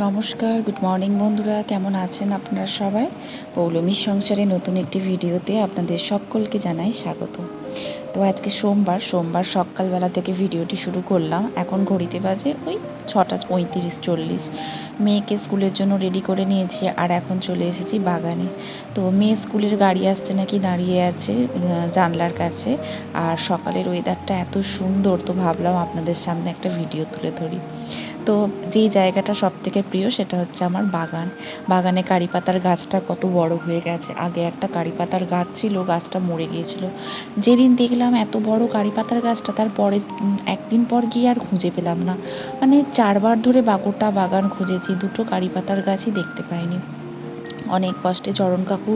নমস্কার, good morning বন্ধুরা, কেমন আছেন আপনারা সবাই? পৌলমীর সংসারে নতুন একটি ভিডিওতে আপনাদের সকলকে জানাই স্বাগত। তো আজকে সোমবার সকালবেলা থেকে ভিডিওটি শুরু করলাম। এখন ঘড়িতে বাজে ওই 6:35-40। মেয়েকে স্কুলের জন্য রেডি করে নিয়েছি আর এখন চলে এসেছি বাগানে। তো মেয়ে স্কুলের গাড়ি আসছে নাকি দাঁড়িয়ে আছে জানলার কাছে। আর সকালের ওয়েদারটা এত সুন্দর, তো ভাবলাম আপনাদের সামনে একটা ভিডিও তুলে ধরি। তো যেই জায়গাটা সবথেকে প্রিয় সেটা হচ্ছে আমার বাগানে কারি পাতার গাছটা কত বড় হয়ে গেছে। আগে একটা কারি পাতার গাছ ছিল, গাছটা মরে গিয়েছিল। যেদিন দেখলাম এত বড় কারি পাতার গাছটা, তারপরে একদিন পর গিয়ে আর খুঁজে পেলাম না। মানে 4বার ধরে গোটা বাগান খুঁজেছি, দুটো কারি পাতার গাছই দেখতে পাইনি। অনেক কষ্টে চরণ কাকু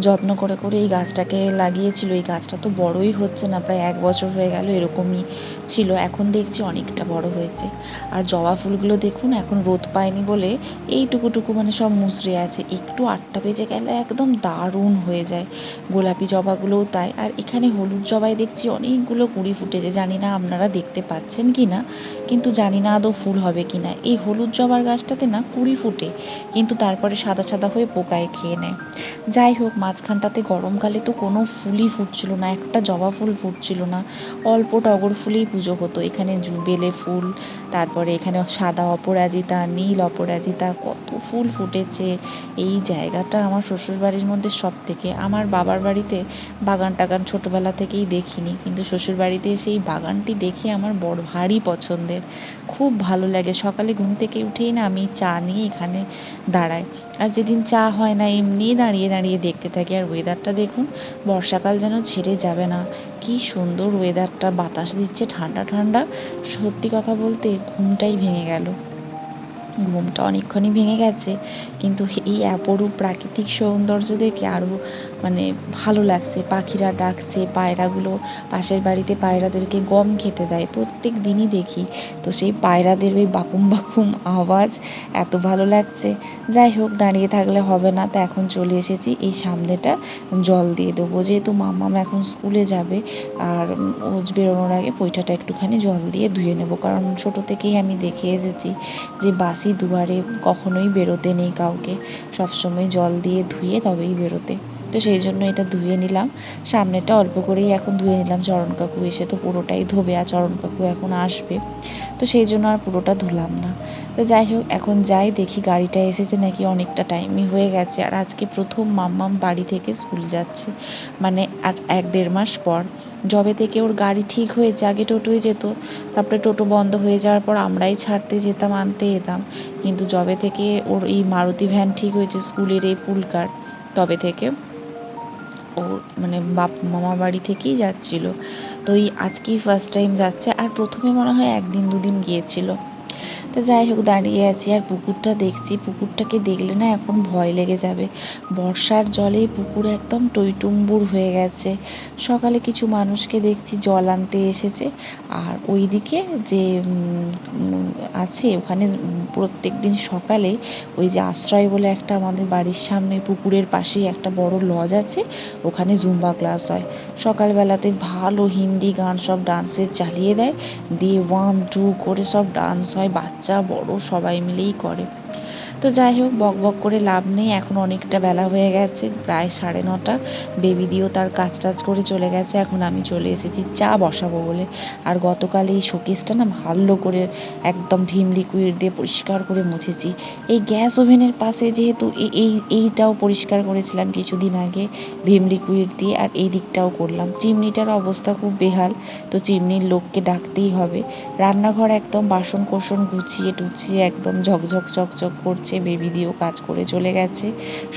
যত্ন করে করে এই গাছটাকে লাগিয়েছিল। এই গাছটা তো বড়ই হচ্ছে না, প্রায় 1 বছর হয়ে গেল এরকমই ছিল। এখন দেখছি অনেকটা বড় হয়েছে। আর জবা ফুলগুলো দেখুন, এখন রোদ পায়নি বলে এইটুকুটুকু মানে সব মুচড়ে আছে। একটু 8টা বেজে গেলে একদম দারুণ হয়ে যায়। গোলাপি জবাগুলোও তাই। আর এখানে হলুদ জবাই দেখছি অনেকগুলো কুঁড়ি ফুটেছে, জানি না আপনারা দেখতে পাচ্ছেন কি না, কিন্তু জানি না আদৌ ফুল হবে কি না। এই হলুদ জবার গাছটাতে না কুঁড়ি ফুটে, কিন্তু তারপরে সাদা সাদা হয়ে পোকায় খেয়ে নেয়। যাই হোক, মাঝখানটাতে গরমকালে তো কোনো ফুলই ফুটছিল না, একটা জবা ফুল ফুটছিল না। অল্প টগর ফুলেই পুজো হতো। এখানে বেলে ফুল, তারপরে এখানে সাদা অপরাজিতা, নীল অপরাজিতা, কত ফুল ফুটেছে। এই জায়গাটা আমার শ্বশুরবাড়ির মধ্যে সব থেকে, আমার বাবার বাড়িতে বাগান টাগান ছোটোবেলা থেকেই দেখিনি, কিন্তু শ্বশুরবাড়িতে এসে এই বাগানটি দেখে আমার বড় ভারী পছন্দের। খুব ভালো লাগে। সকালে ঘুম থেকে উঠেই না আমি চা নিয়ে এখানে দাঁড়াই। আর যেদিন চা হয় না, এমনি দাঁড়িয়ে দাঁড়িয়ে দেখতে থাকি। আর ওয়েদারটা দেখুন, বর্ষাকাল যেন ছেড়ে যাবে না। কি সুন্দর ওয়েদারটা, বাতাস দিচ্ছে ঠান্ডা ঠান্ডা। সত্যি কথা বলতে ঘুমটাই ভেঙে গেল। ঘুমটা অনেকক্ষণই ভেঙে গেছে, কিন্তু এই অপরূপ প্রাকৃতিক সৌন্দর্য দেখে আরও মানে ভালো লাগছে। পাখিরা ডাকছে, পায়রাগুলো পাশের বাড়িতে পায়রাদেরকে গম খেতে দেয়, প্রত্যেক দিনই দেখি। তো সেই পায়রাদের ওই বাকুম বাকুম আওয়াজ এত ভালো লাগছে। যাই হোক, দাঁড়িয়ে থাকলে হবে না, তো এখন চলে এসেছি এই সামনেটা জল দিয়ে দেবো, যেহেতু মাম্মাম এখন স্কুলে যাবে। আর ও বেরোনোর আগে পৈঠাটা একটুখানি জল দিয়ে ধুয়ে নেব, কারণ ছোটো থেকেই আমি দেখে এসেছি যে বাসি দুয়ারে কখনোই বেরোতে নেই কাউকে, সবসময় জল দিয়ে ধুয়ে তবেই বেরোতে। তো সেই জন্য এটা ধুয়ে নিলাম। সামনেটা অল্প করেই এখন ধুয়ে নিলাম। চরণ কাকু এসে তো পুরোটাই ধোবে, আর চরণ কাকু এখন আসবে, তো সেই জন্য আর পুরোটা ধুলাম না। তো যাই হোক, এখন যাই দেখি গাড়িটা এসেছে নাকি, অনেকটা টাইমই হয়ে গেছে। আর আজকে প্রথম মাম্মাম বাড়ি থেকে স্কুল যাচ্ছে, মানে আজ 1-1.5 মাস পর। যবে থেকে ওর গাড়ি ঠিক হয়েছে, আগে টোটোয় যেত, তারপরে টোটো বন্ধ হয়ে যাওয়ার পর আমরাই ছাড়তে যেতাম আনতে যেতাম, কিন্তু যবে থেকে ওর এই মারুতি ভ্যান ঠিক হয়েছে স্কুলের এই পুলকার, তবে থেকে ও মানে মামা বাড়ি থেকেই যাচ্ছিল। তো এই আজকেই ফার্স্ট টাইম যাচ্ছে। আর প্রথমে মনে হয় 1-2 দিন গিয়েছিল। তো যাই হোক, দাঁড়িয়ে আছি আর পুকুরটা দেখছি। পুকুরটাকে দেখলে না এখন ভয় লেগে যাবে। বর্ষার জলে পুকুর একদম টইটুম্বুর হয়ে গেছে। সকালে কিছু মানুষকে দেখছি জল আনতে এসেছে। আর ওইদিকে যে আছে, ওখানে প্রত্যেক দিন সকালে ওই যে আশ্রয় বলে একটা আমাদের বাড়ির সামনে পুকুরের পাশেই একটা বড় লজ আছে, ওখানে জুম্বা ক্লাস হয়। সকালবেলাতে ভালো হিন্দি গান সব ডান্সের চালিয়ে দেয়, দিয়ে 1-2 করে সব ডান্স হয়, বাচ্চা বড় সবাই মিলেই করে। তো যাই হোক, বক বক করে লাভ নেই, এখন অনেকটা বেলা হয়ে গেছে, প্রায় 9:30। বেবি দিয়েও তার কাজ টাজ করে চলে গেছে। এখন আমি চলে এসেছি চা বসাবো বলে। আর গতকাল এই শোকেসটা না ভালো করে একদম ভিম লিকুইড দিয়ে পরিষ্কার করে মুছেছি। এই গ্যাস ওভেনের পাশে যেহেতু এইটাও পরিষ্কার করেছিলাম কিছুদিন আগে ভিম লিকুইড দিয়ে, আর এই দিকটাও করলাম। চিমনিটার অবস্থা খুব বেহাল, তো চিমনির লোককে ডাকতেই হবে। রান্নাঘর একদম বাসন কোসন গুছিয়ে টুছিয়ে একদম ঝকঝক চকচক করছে। বেবি দিয়েও কাজ করে চলে গেছে,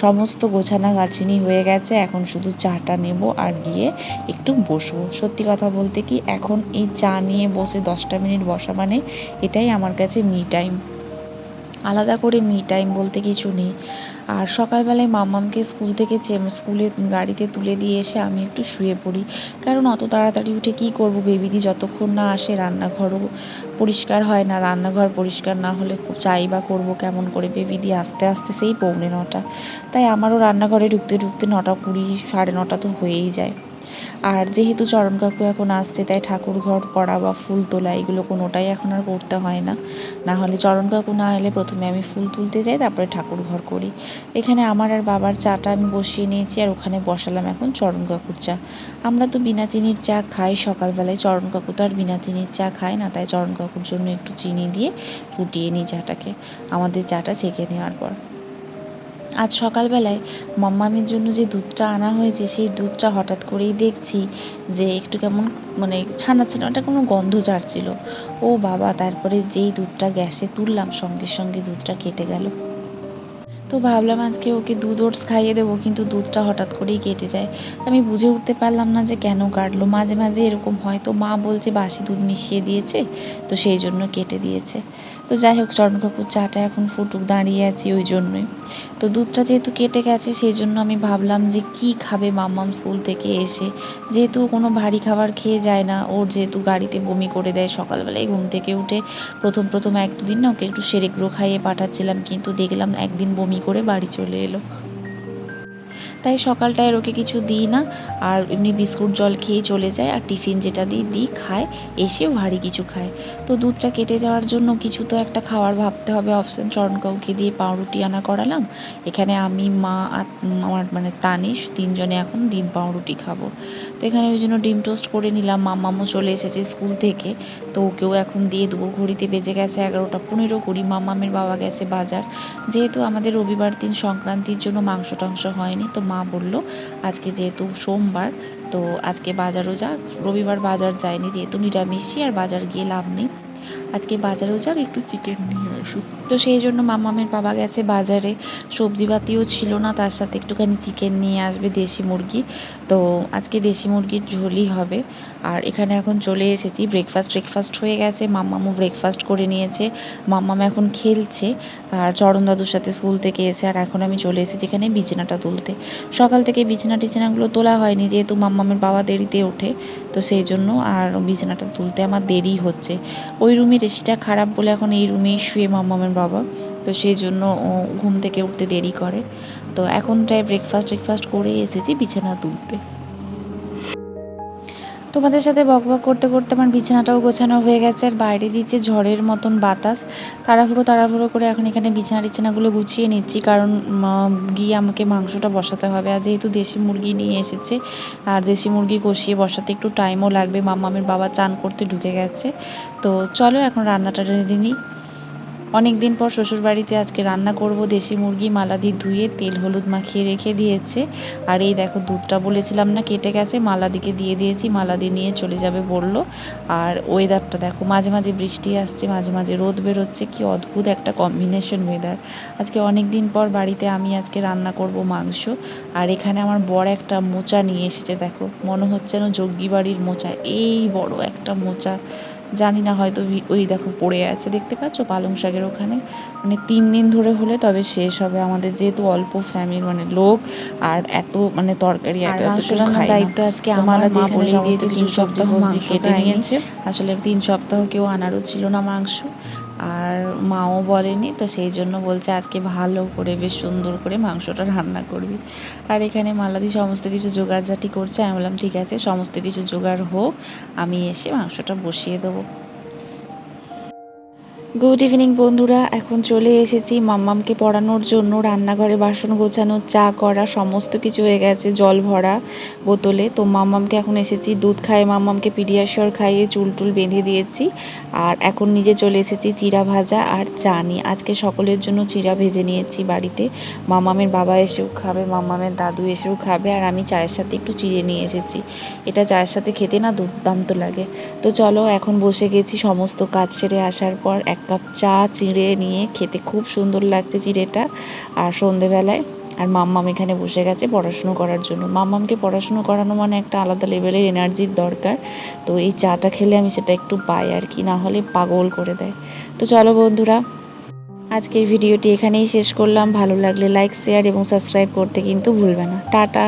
সমস্ত গোছানা গাছিনি হয়ে গেছে। এখন শুধু চাটা নেব আর গিয়ে একটু বসবো। সত্যি কথা বলতে কি, এখন এই চা নিয়ে বসে 10টা মিনিট বসা মানে এটাই আমার কাছে মি টাইম। আলাদা করে মি টাইম বলতে কিছু নেই। আর সকালবেলায় মাম্মামকে স্কুলে গাড়িতে তুলে দিয়ে এসে আমি একটু শুয়ে পড়ি, কারণ অত তাড়াতাড়ি উঠে কী করব, বেবিদি যতক্ষণ না আসে রান্নাঘরও পরিষ্কার হয় না। রান্নাঘর পরিষ্কার না হলে চাই বা করবো কেমন করে, বেবিদি আস্তে আস্তে সেই 9:45। তাই আমারও রান্নাঘরে ঢুকতে ঢুকতে 9:20 9:30 তো হয়েই যায়। আর যেহেতু চরণ কাকু এখন আসছে, তাই ঠাকুর ঘর করা বা ফুল তোলা এগুলো কোনোটাই এখন আর করতে হয় না। না হলে চরণ কাকু না এলে প্রথমে আমি ফুল তুলতে যাই, তারপরে ঠাকুর ঘর করি। এখানে আমার আর বাবার চাটা আমি বসিয়ে নিয়েছি, আর ওখানে বসালাম এখন চরণ কাকুর চা। আমরা তো বিনা চিনির চা খাই সকালবেলায়, চরণ কাকু তো আর বিনা চিনির চা খায় না, তাই চরণ কাকুর জন্য একটু চিনি দিয়ে ফুটিয়ে নিই চাটাকে আমাদের চাটা ছেঁকে নেওয়ার পর। আজ সকালবেলায় মাম্মামের জন্য যে দুধটা আনা হয়েছে, সেই দুধটা হঠাৎ করেই দেখছি যে একটু কেমন মানে ছানা ছানা, ওটা কোনো গন্ধ ছাড়ছিল। ও বাবা, তারপরে যেই দুধটা গ্যাসে তুললাম সঙ্গে সঙ্গে দুধটা কেটে গেল। তো ভাবলাম আজকে ওকে দুধ ওটস খাইয়ে দেবো, কিন্তু দুধটা হঠাৎ করেই কেটে যায়। আমি বুঝে উঠতে পারলাম না যে কেন কাটলো। মাঝে মাঝে এরকম হয়, তো মা বলছে বাসি দুধ মিশিয়ে দিয়েছে, তো সেই জন্য কেটে দিয়েছে। তো যাই হোক, চরণ কাকুর চাটা এখন ফুটুক, দাঁড়িয়ে আছি ওই জন্যই। তো দুধটা যেহেতু কেটে গেছে, সেই জন্য আমি ভাবলাম যে কি খাবে মাম্মাম স্কুল থেকে এসে। যেহেতু কোনো ভারী খাবার খেয়ে যায় না, ওর যেহেতু গাড়িতে বমি করে দেয় সকালবেলায় ঘুম থেকে উঠে। প্রথম এক দুদিন না ওকে একটু সেরেগ্রো খাইয়ে পাঠাচ্ছিলাম, কিন্তু দেখলাম একদিন বমি করে বাড়ি চলে এলো। তাই সকালটায় ওকে কিছু দিই না, আর এমনি বিস্কুট জল খেয়ে চলে যায়, আর টিফিন যেটা দিই খায়, এসেও ভারী কিছু খায়। তো দুধটা কেটে যাওয়ার জন্য কিছু তো একটা খাওয়ার ভাবতে হবে অপশান। চরণ কাকুকে দিয়ে পাউরুটি আনা করালাম। এখানে আমি, মা আর আমার মানে তানিশ তিনজনে এখন ডিম পাউরুটি খাবো। তো এখানে ওই জন্য ডিম টোস্ট করে নিলাম। মাম্মামও চলে এসেছে স্কুল থেকে, তো ওকেও এখন দিয়ে দেবো। ঘড়িতে বেজে গেছে 11টা 15 কুড়ি। মাম্মামের বাবা গেছে বাজার। যেহেতু আমাদের রবিবার দিন সংক্রান্তির জন্য মাংস টাংস হয়নি, তো মা বলল আজকে যেহেতু সোমবার, তো আজকে বাজারও যা, রবিবার বাজার যায়নি যেহেতু নিরামিষই, আর বাজার গিয়ে লাভ নেই, আজকে বাজারেও যাক, একটু চিকেন নিয়ে আসুক। তো সেই জন্য মামামের বাবা গেছে বাজারে, সবজিপাতিও ছিল না, তার সাথে একটুখানি চিকেন নিয়ে আসবে, দেশি মুরগি। তো আজকে দেশি মুরগির ঝোলই হবে। আর এখানে এখন চলে এসেছি, ব্রেকফাস্ট হয়ে গেছে, মাম্মামও ব্রেকফাস্ট করে নিয়েছে। মাম্মাম এখন খেলছে আর চরণ দাদুর সাথে স্কুল থেকে এসে। আর এখন আমি চলে এসেছি এখানে বিছানাটা তুলতে। সকাল থেকে বিছানাগুলো তোলা হয়নি, যেহেতু মাম্মামের বাবা দেরিতে ওঠে, তো সেই জন্য আর বিছানাটা তুলতে আমার দেরি হচ্ছে। ওই রুমের এসিটা খারাপ বলে এখন এই রুমেই শুয়ে মাম্মামের বাবা, তো সেই জন্য ও ঘুম থেকে উঠতে দেরি করে। তো এখন প্রায় ব্রেকফাস্ট করে এসেছি বিছানা তুলতে। তোমাদের সাথে বকবক করতে করতে আমার বিছানাটাও গোছানো হয়ে গেছে, আর বাইরে দিচ্ছে ঝড়ের মতন বাতাস। তাড়াহুড়ো করে এখন এখানে বিছানাগুলো গুছিয়ে নিচ্ছি, কারণ গিয়ে আমাকে মাংসটা বসাতে হবে। আর যেহেতু দেশি মুরগি নিয়ে এসেছে, আর দেশি মুরগি কষিয়ে বসাতে একটু টাইমও লাগবে। মাম্মামের বাবা চান করতে ঢুকে গেছে। তো চলো এখন রান্নাটা রেঁধে নিই। অনেক দিন পর শ্বশুরবাড়িতে আজকে রান্না করব দেশি মুরগি। মালাদি ধুয়ে তেল হলুদ মাখিয়ে রেখে দিয়েছে। আর এই দেখো দুধটা বলেছিলাম না কেটে গেছে, মালাদিকে দিয়ে দিয়েছি, মালাদি নিয়ে চলে যাবে বললো। আর ওয়েদারটা দেখো, মাঝে মাঝে বৃষ্টি আসছে, মাঝে মাঝে রোদ বেরোচ্ছে, কি অদ্ভুত একটা কম্বিনেশন ওয়েদার। আজকে অনেক দিন পর বাড়িতে আমি আজকে রান্না করব মাংস। আর এখানে আমার বড় একটা মোচা নিয়ে এসেছে, দেখো মনে হচ্ছে না জগ্গি বাড়ির মোচা, এই বড় একটা মোচা। জানি না, হয়তো ওই দেখো পড়ে আছে, দেখতে পাচ্ছ পালং শাকের ওখানে। মানে 3 দিন ধরে হলে তবে শেষ হবে আমাদের, যেহেতু অল্প ফ্যামিলি মানে লোক, আর এত মানে তরকারি এত রান্নার দায়িত্ব আজকে আমার। মা বলেই দিয়েছে 3 সপ্তাহ সবজি কেটে নিয়েছে। আসলে 3 সপ্তাহ কেউ আনারও ছিল না মাংস, আর মাও বলেনি, তো সেই জন্য বলছে আজকে ভালো করে বেশ সুন্দর করে মাংসটা রান্না করবি। আর এখানে মালাদি সমস্ত কিছু জোগাড়জাটি করছে। আমি বললাম ঠিক আছে, সমস্ত কিছু জোগাড় হোক, আমি এসে মাংসটা বসিয়ে দেবো। গুড ইভিনিং বন্ধুরা, এখন চলে এসেছি মাম্মামকে পড়ানোর জন্য। রান্নাঘরে বাসন গোছানো, চা করা, সমস্ত কিছু হয়ে গেছে, জল ভরা বোতলে। তো মাম্মামকে এখন এসেছি দুধ খাইয়ে, মাম্মামকে পিডিয়াশিওর খাইয়ে চুল বেঁধে দিয়েছি। আর এখন নিজে চলে এসেছি চিড়া ভাজা আর চা নিয়ে। আজকে সকলের জন্য চিড়া ভেজে নিয়েছি বাড়িতে। মাম্মামের বাবা এসেও খাবে, মাম্মামের দাদু এসেও খাবে, আর আমি চায়ের সাথে একটু চিড়ে নিয়ে এসেছি। এটা চায়ের সাথে খেতে না দুর্দান্ত লাগে। তো চলো এখন বসে গেছি সমস্ত কাজ সেরে আসার পর। 1 কাপ চা চিড়ে নিয়ে খেতে খুব সুন্দর লাগছে চিড়েটা। আর সন্ধেবেলায় আর মাম্মাম এখানে বসে গেছে পড়াশুনো করার জন্য। মাম্মামকে পড়াশুনো করানো মানে একটা আলাদা লেভেলের এনার্জির দরকার। তো এই চাটা খেলে আমি সেটা একটু পাই আর কি, না হলে পাগল করে দেয়। তো চলো বন্ধুরা, আজকের ভিডিওটি এখানেই শেষ করলাম। ভালো লাগলে লাইক, শেয়ার এবং সাবস্ক্রাইব করতে কিন্তু ভুলবে না। টাটা।